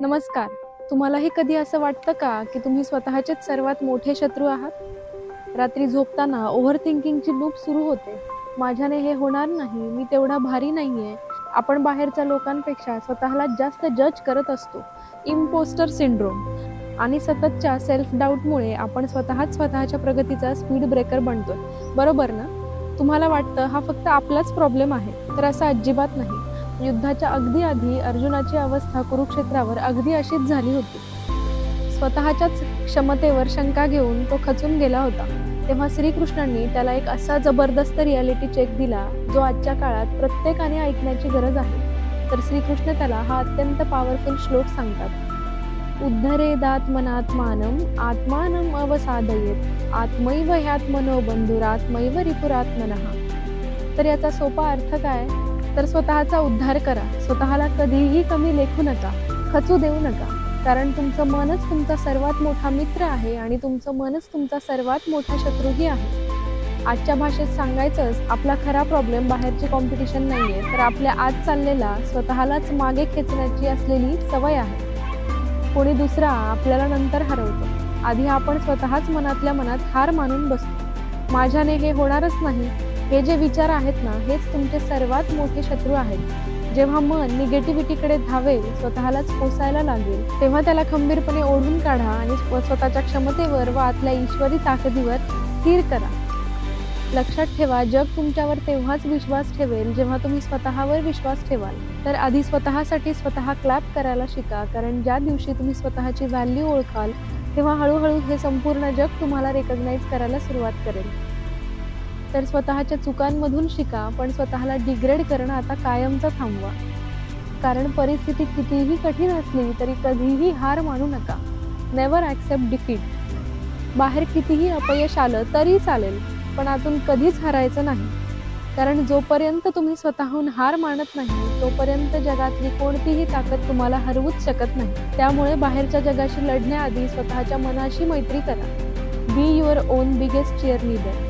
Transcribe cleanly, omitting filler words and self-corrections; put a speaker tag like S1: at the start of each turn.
S1: नमस्कार. तुम्हालाही कधी असं वाटतं का, की तुम्ही स्वतःचेच सर्वात मोठे शत्रू आहात? रात्री झोपताना ओव्हर थिंकिंगची लूप सुरू होते. माझ्याने हे होणार नाही, मी तेवढा भारी नाहीये. आपण बाहेरच्या लोकांपेक्षा स्वतःला जास्त जज करत असतो. इम्पोस्टर सिंड्रोम आणि सततच्या सेल्फ डाऊटमुळे आपण स्वतःच्या प्रगतीचा स्पीड ब्रेकर बनतोय. बरोबर ना? तुम्हाला वाटतं हा फक्त आपलाच प्रॉब्लेम आहे, तर असं अजिबात नाही. युद्धाच्या अगदी आधी अर्जुनाची अवस्था कुरुक्षेत्रावर अगदी अशीच झाली होती. स्वतःच्याच क्षमतेवर शंका घेऊन तो खचून गेला होता. तेव्हा श्रीकृष्णांनी त्याला एक असा जबरदस्त रियालिटी चेक दिला, जो आजच्या काळात प्रत्येकाने ऐकण्याची गरज आहे. तर श्रीकृष्ण त्याला हा अत्यंत पॉवरफुल श्लोक सांगतात. उद्धरेदात्मनात्मानं आत्मानं अवसादयेत आत्मैव ह्यात्मनो बंधुरात्मैव रिपुरात्मनः. तर याचा सोपा अर्थ काय? तर स्वतःचा उद्धार करा. स्वतःला कधीही कमी लेखू नका, खचू देऊ नका. कारण तुमचं मनच तुमचा सर्वात मोठा मित्र आहे आणि तुमचं मनच तुमचा सर्वात मोठा शत्रूही आहे. आजच्या भाषेत सांगायचंच, आपला खरा प्रॉब्लेम बाहेरची कॉम्पिटिशन नाहीये, तर आपल्या आत चाललेला स्वतःलाच मागे खेचण्याची असलेली सवय आहे. कोणी दुसरा आपल्याला नंतर हरवतो, आधी आपण स्वतःच मनातल्या मनात हार मानून बसतो. माझ्याने हे होणारच नाही, हे जे विचार आहेत ना, हेच तुमचे सर्वात मोठे शत्रू आहेत. जेव्हा मन निगेटिव्हिटीकडे धावेल, स्वतःलाच कोसायला लागेल, तेव्हा त्याला खंबीरपणे ओढून काढा आणि स्वतःच्या क्षमतेवर व आतल्या ईश्वरी ताकदीवर स्थिर करा. लक्षात ठेवा, जग तुमच्यावर तेव्हाच विश्वास ठेवेल जेव्हा तुम्ही स्वतःवर विश्वास ठेवाल. तर आधी स्वतःसाठी स्वतः क्लॅप करायला शिका, कारण ज्या दिवशी तुम्ही स्वतःची व्हॅल्यू ओळखाल, तेव्हा हळूहळू हे संपूर्ण जग तुम्हाला रेकग्नाइज करायला सुरुवात करेल. तर स्वतःच्या चुकांमधून शिका, पण स्वतःला डिग्रेड करणं आता कायमचं थांबवा. कारण परिस्थिती कितीही कठीण असली तरी कधीही हार मानू नका. Never accept defeat. बाहेर कितीही अपयश आलं तरी चालेल, पण आतून कधीच हारायचं नाही. कारण जोपर्यंत तुम्ही स्वतःहून हार मानत नाही, तोपर्यंत जगातली कोणतीही ताकद तुम्हाला हरवूच शकत नाही. त्यामुळे बाहेरच्या जगाशी लढण्याआधी स्वतःच्या मनाशी मैत्री करा. Be your on biggest cheerleader.